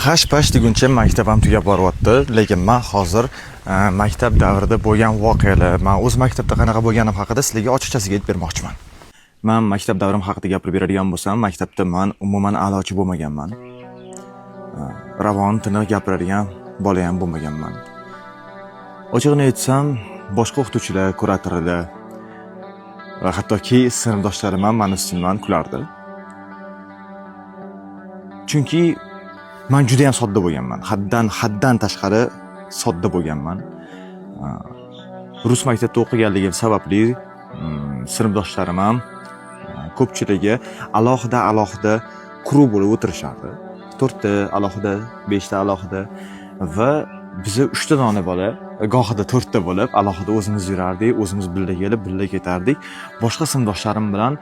Hash-pash deguncha maktabim tugab boryapti, lekin men hozir maktab davrida bo'lgan voqealar, men o'z maktabda qanaqa bo'lganim haqida sizlarga ochiqchasiga aytib bermoqchiman. Men maktab davrim haqida gapirib beradigan bo'lsam, maktabda men umuman a'lochi bo'lmaganman. Ravon tiniq gapiradigan bola ham bo'lmaganman. Ochig'ini aytsam, boshqa o'qituvchilar, kuratorlar va hattoki sinfdoshlarim ham meni ustimdan kulardi. Chunki men juda ham sodda bo'lganman. Haddan tashqari sodda bo'lganman. Rus maktabida o'qiganligim sababli sinfdoshlarim ham ko'pchiligi alohida guruh bo'lib o'tirishardi. 4 ta alohida, 5 ta alohida va bizni 3 ta dona bola, gohida 4 ta bo'lib, alohida o'zimiz yurardik, o'zimiz birga kelib, birga ketardik. Boshqa sinfdoshlarim bilan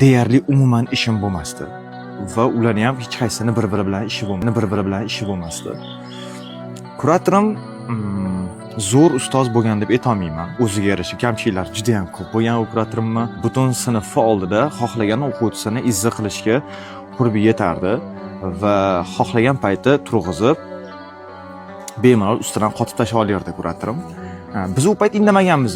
deyarli umuman ishim bo'lmasdi. Va ularning ham hech qaysini bir-biri bilan ishi bo'lmasdi. Kuratorim zo'r ustoz bo'lgan deb aytolmayman. O'ziga yarasha kamchiliklari juda ham ko'p bo'lgan kuratorimni. Butun sinf oldida xohlagan o'quvchisini izza qilishga qurbi yetardi va xohlagan payti turg'izib bemalol ustidan qotib tashlab olardi kuratorim. Biz u payt indamaganmiz.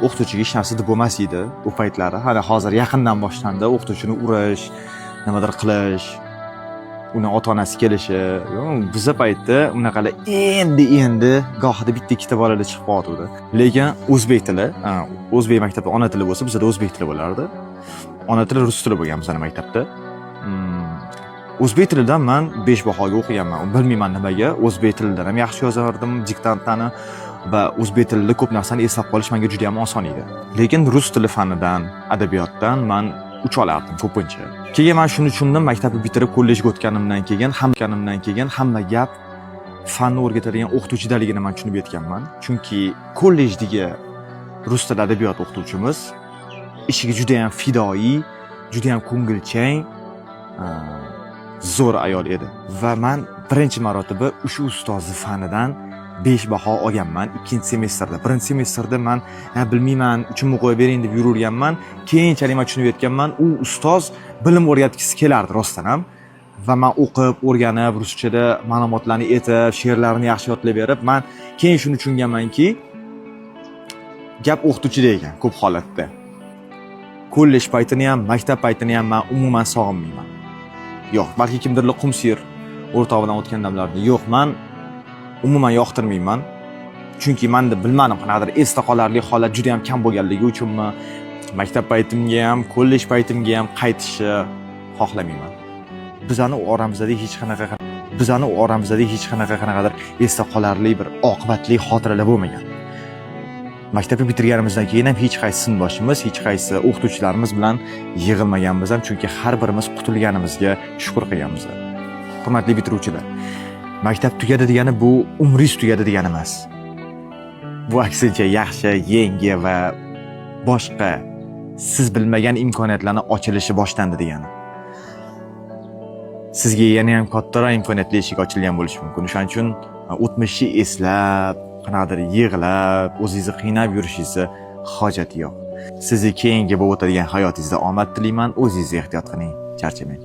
O'qituvchiga hech narsa deb bo'lmas edi. U paytlari hali hozir yaqindan boshlandi o'qituvchini urish, nimadir qilish, uni ota-onasi kelishi. Bizga paytda unaqalar endi gohida bitta ikkita bolalar chiqib qoldi. Lekin o'zbek tili, o'zbek maktabda ona tili bo'lsa, bizda o'zbek tili bo'lardi. Ona tili rus tili bo'lgan bizning maktabda. O'zbek tilidan men 5 bahoga o'qiganman. Bilmayman nimaga, o'zbek tilidan ham yaxshi yozardim diktantni va o'zbek tilida ko'p narsani eslab qolish menga juda ham oson edi. Lekin rus tili fanidan, adabiyotdan men 3 olardim ko'pincha. Keyin men shuni tushundim, maktabni bitirib kollejga o'tganimdan keyin hamma gap fanni o'rgatadigan o'qituvchidaligini men tushunib yetganman. Chunki kollejdagi rus tili adabiyot o'qituvchimiz ishiga juda ham fidoyi, juda ham ko'ngilchang, zo'r ayol edi. Va men birinchi marotaba o'sha ustozni fanidan 5 baho olganman 2-semestrda. Birinchi semestrda men bilmayman, uchimni qo'yib bering deb yururganman. Keyinchalik men tushunib yetganman, u ustoz bilim o'rgatgisi kelardi rostdan ham. Va men o'qib, o'rganib, ruschada ma'lumotlarni aytib, she'rlarni yaxshi yodlab berib, men keyin shuni tushunganmanki, gap o'qituvchida ekan ko'p holatda. Kollej paytini ham, maktab paytini ham men umuman sog'inmayman. Yo'q, balki kimdirlar qumsir o'rtoq bilan o'tgan damlarni. Yo'q, men umuman yoqtirmayman. Chunki menda bilmadim, qanaqadir esda qolarli holat juda ham kam bo'lganligi uchunmi, maktab paytimga ham, kollej paytimga ham qaytishni xohlamayman. Bizani oramizda hech qanaqadir esda qolarli bir oqibatli xotiralar bo'lmagan. Maktabni bitirganimizdan keyin ham hech qaysi sinfdoshimiz, hech qaysi o'qituvchilarimiz bilan yig'ilmaganmiz ham, chunki har birimiz qutulganimizga shukr qilganmiz. Hurmatli bitiruvchilar, maktab tugadi degani bu umringiz tugadi degani emas. Bu aksincha yaxshi, yangi va boshqa siz bilmagan imkoniyatlarni ochilishi boshlandi degani. Sizga yana ham kattaroq imkoniyatli eshik ochilgan bo'lishi mumkin. Shuning uchun o'tmishni eslab, qanaqadir yig'lab, o'zingizni qiynab yurishingizni hojati yo'q. Sizga keyingi bo'lib o'tadigan hayotingizda omad tilayman. O'zingizni ehtiyot qiling, charchamang.